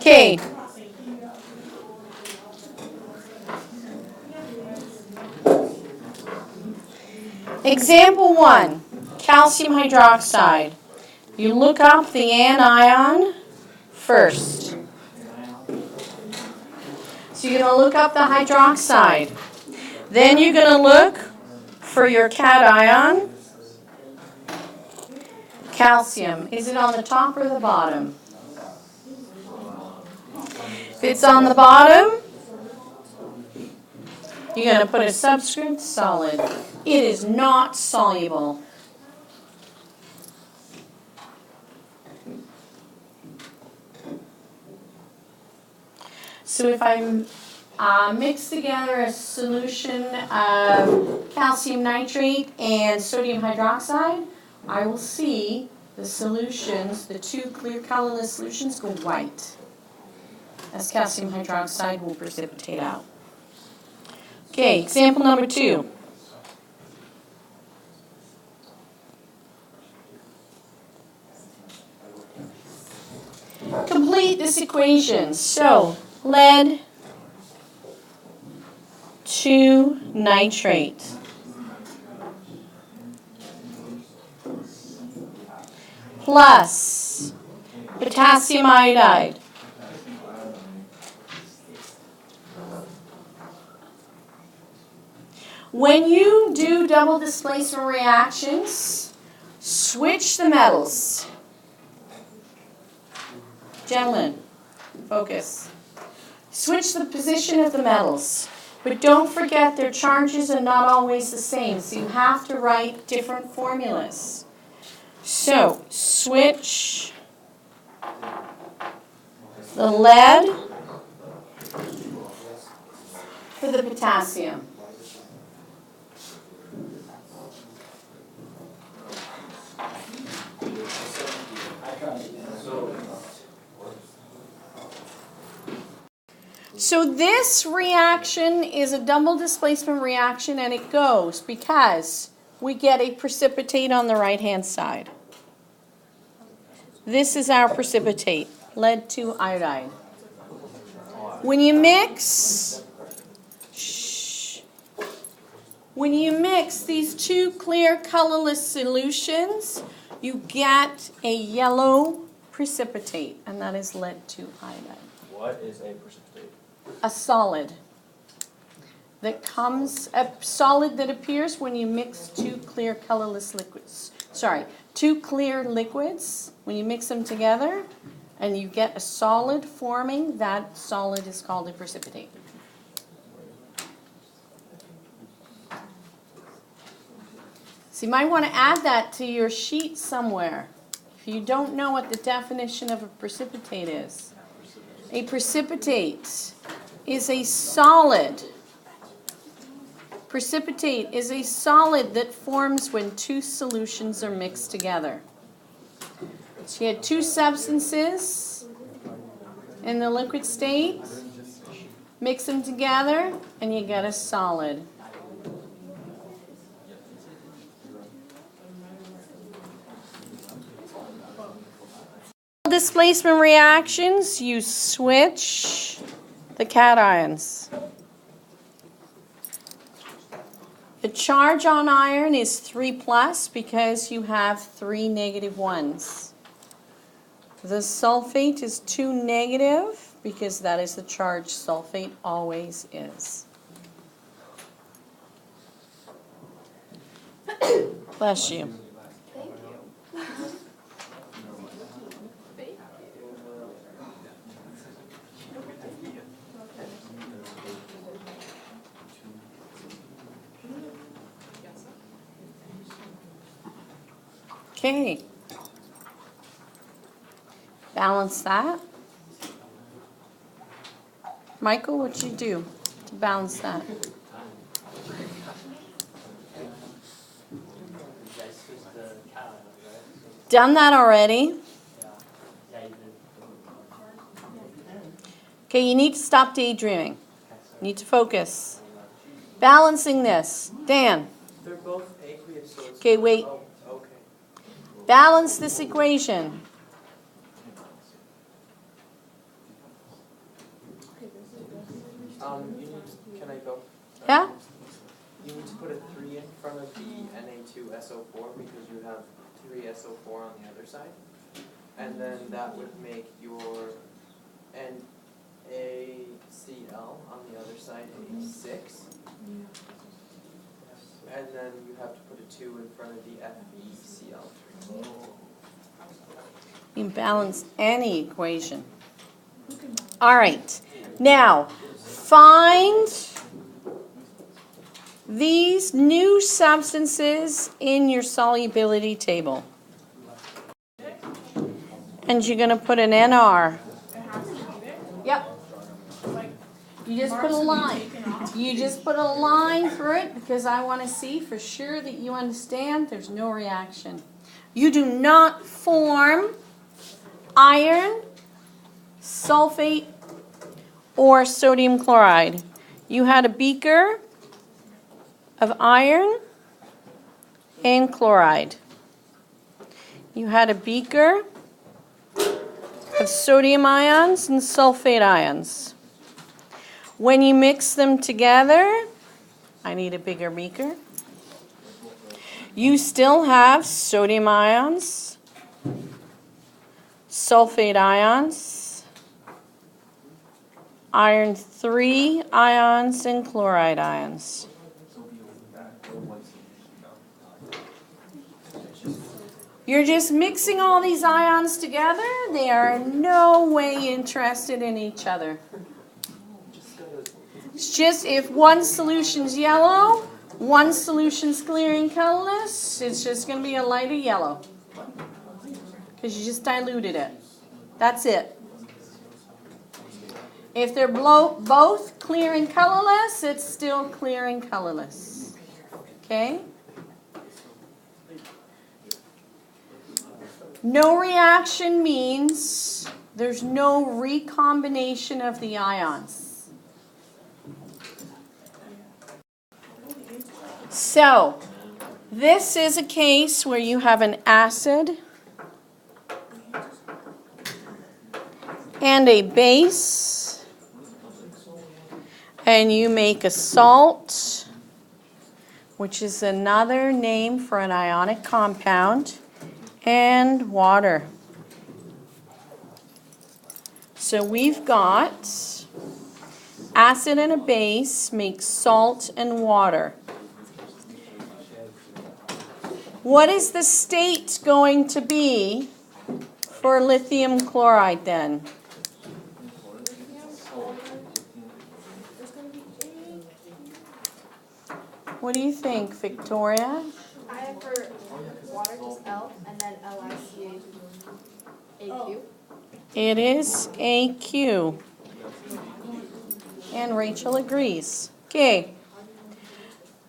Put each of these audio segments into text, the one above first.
Okay. Example 1, calcium hydroxide. You look up the anion first. So you're going to look up the hydroxide. Then you're going to look for your cation. Calcium. Is it on the top or the bottom? If it's on the bottom, you're going to put a subscript solid. It is not soluble. So if I mix together a solution of calcium nitrate and sodium hydroxide, I will see the solutions, the two clear colorless solutions, go white, as calcium hydroxide will precipitate out. Okay, example number 2. Complete this equation. So, lead 2 nitrate plus potassium iodide when you do double displacement reactions, switch the metals. Gentlemen, focus. Switch the position of the metals. But don't forget their charges are not always the same, so you have to write different formulas. So, switch the lead for the potassium. So this reaction is a double displacement reaction, and it goes because we get a precipitate on the right-hand side. This is our precipitate, lead 2 iodide. When you mix, these two clear colorless solutions, you get a yellow precipitate, and that is lead 2 iodide. What is a precipitate? A solid that comes, a solid that appears when you mix two clear colorless liquids. Sorry, two clear liquids, when you mix them together and you get a solid forming, that solid is called a precipitate. So you might want to add that to your sheet somewhere if you don't know what the definition of a precipitate is. A precipitate is a solid. Precipitate is a solid that forms when two solutions are mixed together. So you had two substances in the liquid state, mix them together, and you get a solid. Displacement reactions, you switch the cations. The charge on iron is 3+ because you have 3 negative ones. The sulfate is 2 negative because that is the charge sulfate always is. Bless you. Okay, balance that. Michael, what'd you do to balance that? Done that already? Okay, you need to stop daydreaming. You need to focus. Balancing this. Dan. They're both aqueous, so it's... Okay, wait. Balance this equation. 2SO4 because you have 3SO4 on the other side. And then that would make your NaCl on the other side a 6. And then you have to put a 2 in front of the FeCl. You balance any equation. All right. Now, find these new substances in your solubility table. And you're going to put an NR. Yep. You just put a line. You just put a line through it because I want to see for sure that you understand there's no reaction. You do not form iron, sulfate, or sodium chloride. You had a beaker of iron and chloride. You had a beaker of sodium ions and sulfate ions. When you mix them together, I need a bigger beaker. You still have sodium ions, sulfate ions, iron 3 ions, and chloride ions. You're just mixing all these ions together. They are in no way interested in each other. It's just if one solution's yellow, one solution's clear and colorless, it's just going to be a lighter yellow. Because you just diluted it. That's it. If they're both clear and colorless, it's still clear and colorless. Okay? No reaction means there's no recombination of the ions. So, this is a case where you have an acid and a base, and you make a salt, which is another name for an ionic compound, and water. So we've got acid and a base make salt and water. What is the state going to be for lithium chloride then? What do you think, Victoria? I have for water just L and then LiCAQ. It is AQ. And Rachel agrees. Okay.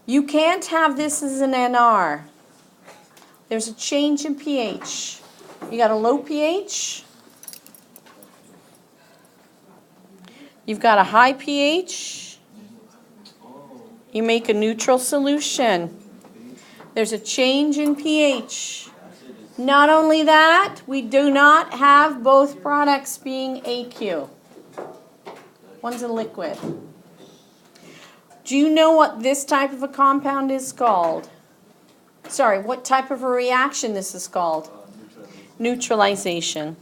You can't have this as an NR. There's a change in pH. You got a low pH. You've got a high pH. You make a neutral solution. There's a change in pH. Not only that, we do not have both products being AQ. One's a liquid. Do you know what this type of a compound is called? Sorry, what type of a reaction this is called? Neutralization.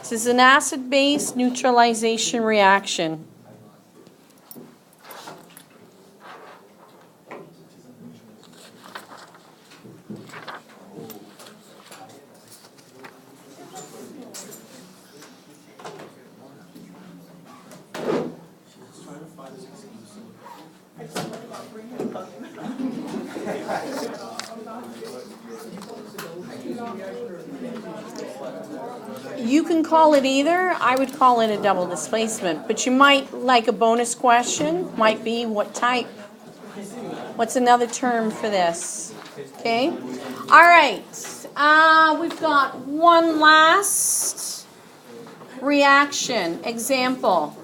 This is an acid-base neutralization reaction. You can call it either. I would call it a double displacement, but you might, like a bonus question, might be what type. What's another term for this? Okay. All right. We've got one last reaction. Example.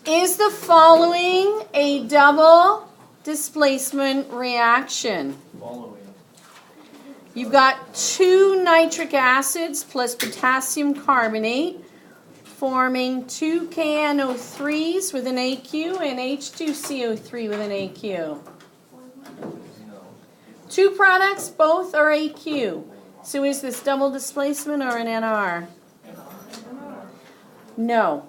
Is the following a double displacement reaction? You've got 2 nitric acids plus potassium carbonate forming 2 KNO3s with an AQ and H2CO3 with an AQ. Two products, both are AQ. So is this double displacement or an NR? No.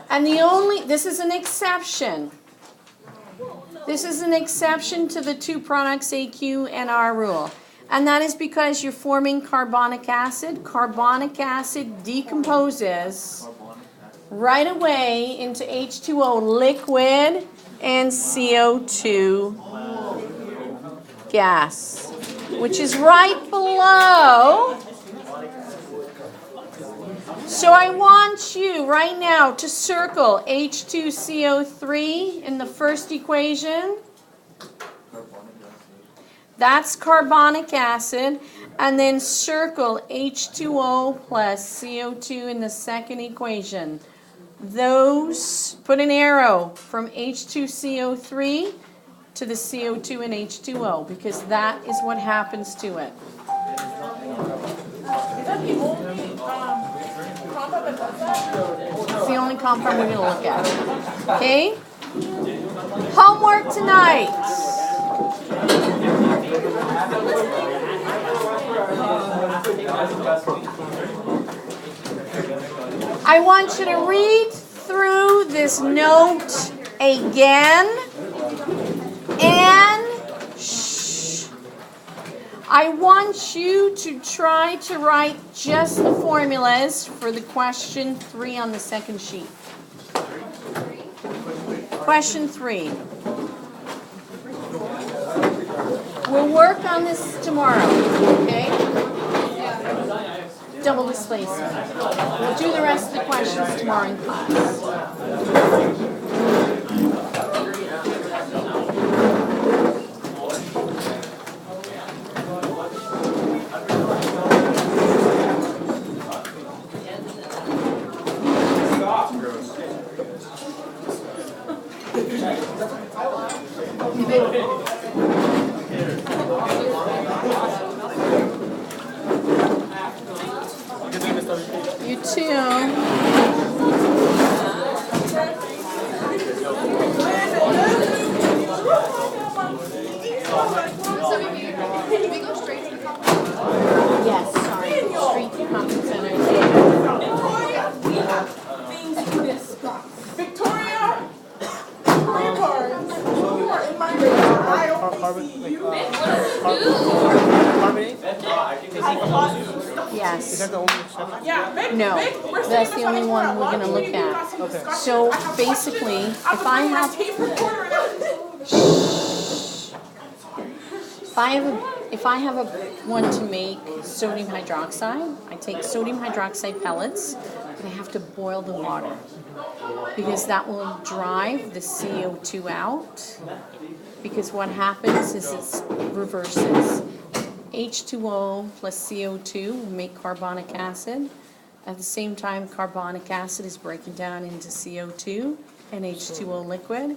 And this is an exception. This is an exception to the two products AQ and R rule. And that is because you're forming carbonic acid. Carbonic acid decomposes right away into H2O liquid and CO2 gas, which is right below. So I want you right now to circle H2CO3 in the first equation. That's carbonic acid. And then circle H2O plus CO2 in the second equation. Those, put an arrow from H2CO3 to the CO2 and H2O, because that is what happens to it. It's the only compound we're going to look at. Okay? Homework tonight. I want you to read through this note again and I want you to try to write just the formulas for the question 3 on the second sheet. Question 3. We'll work on this tomorrow, okay? Double displacement. We'll do the rest of the questions tomorrow in class. You too. Can we go straight to the conference? Yes, sorry. Street to conference center. Victoria, your cards. You are in my radar. I don't see you. Carbonate? Yes. Is that the only exception? Yeah, Vic, No, Vic, we're that's seeing the only this one on we're gonna look at. Okay. So basically, if I have a one to make sodium hydroxide, I take sodium hydroxide pellets, but I have to boil the water because that will drive the CO2 out. Because what happens is it reverses. H2O plus CO2 will make carbonic acid. At the same time, carbonic acid is breaking down into CO2 and H2O liquid.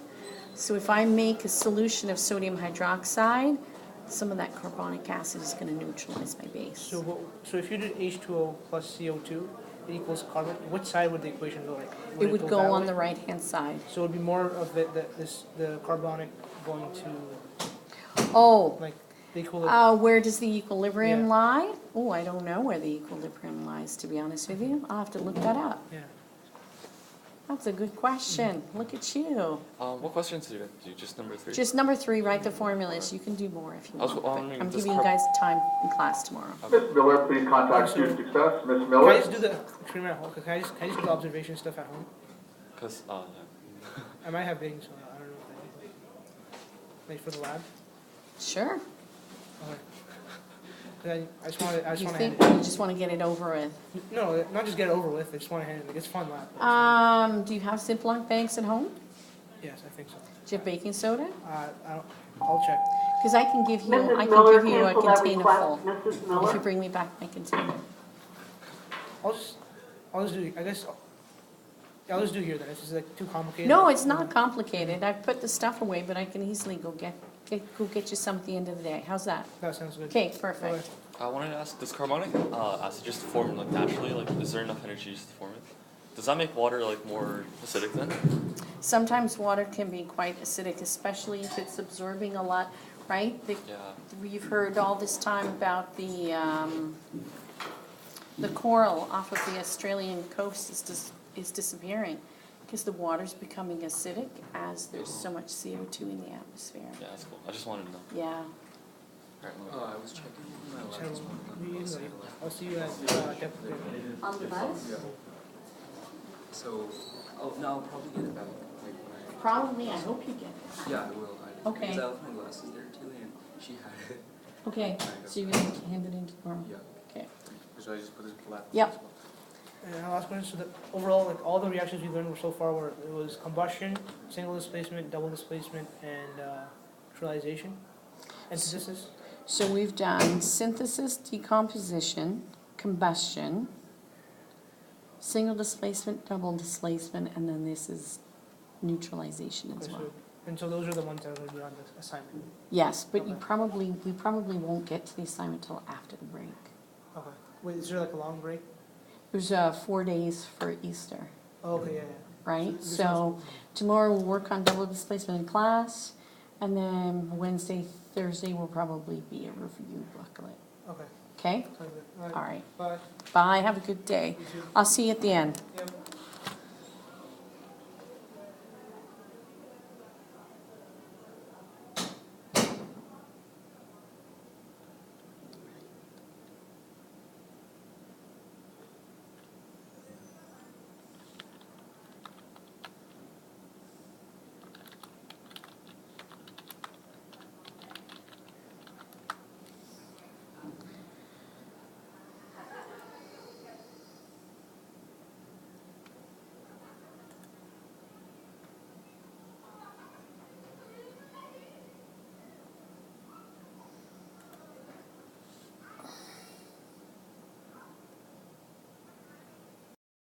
So if I make a solution of sodium hydroxide, some of that carbonic acid is going to neutralize my base. So if you did H2O plus CO2, it equals carbon, which side would the equation go like? It would go that on way? the right-hand side. So it would be more of the carbonic going to Oh, like the equilibrium. where does the equilibrium Yeah. lie? Oh, I don't know where the equilibrium lies, to be honest with you. I'll have to look that up. Yeah. That's a good question. Look at you. What questions did you do? Just number 3? Just number 3, write the formulas. You can do more if you I was want. But wondering I'm if this giving you guys time in class tomorrow. Ms. Miller, please contact student success. Ms. Can I Miller? just do the experiment at home? Can I just do the observation stuff at home? Because, I might have baking soda. I don't know if I do. Like for the lab? Sure. Okay. 'Cause I just want to You hand think it. you just want to get it over with? No, not just get it over with. I just want to hand it. Like, it's fun lab. Do you have Ziploc bags at home? Yes, I think so. Do you have baking soda? I'll check. Because I can give you a container full if you bring me back my container. I'll just do. I guess I'll just do here then. It's just like too complicated. No, it's not complicated. I've put the stuff away, but I can easily go get you some at the end of the day. How's that? That sounds good. Okay, perfect. I wanted to ask, does carbonic acid just form like naturally? Like, is there enough energy just to form it? Does that make water like more acidic then? Sometimes water can be quite acidic, especially if it's absorbing a lot. right? Yeah. We've heard all this time about the coral off of the Australian coast is disappearing because the water's becoming acidic as there's so much CO2 in the atmosphere. Yeah, that's cool. I just wanted to know. Yeah. Oh, I was checking my last So, one. I'll see you at, Depth. On the bus? So, oh, no, I'll probably get it back. Like, when Probably, I hope you get it. yeah, I will. Okay. Because I left my glasses there too, and she had it. Okay, so you're gonna hand it in to Norma? Yeah. Okay. Should I just put this flat? Yep. And our last question, so the overall, like, all the reactions we learned so far were, it was combustion, single displacement, double displacement, and, neutralization, and synthesis. So we've done synthesis, decomposition, combustion, single displacement, double displacement, and then this is neutralization as well. And so those are the ones that are gonna be on the assignment. Yes, but we Okay. probably won't get to the assignment till after the break. Okay. Wait, is there like a long break? There's 4 days for Easter, Oh, okay, yeah, right? So- So tomorrow we'll work on double displacement in class, and then Wednesday, Thursday will probably be a review booklet. yeah. Okay, Okay? sounds good. All right. Bye. Bye, have a good day. You too. I'll see you at the end. Yep.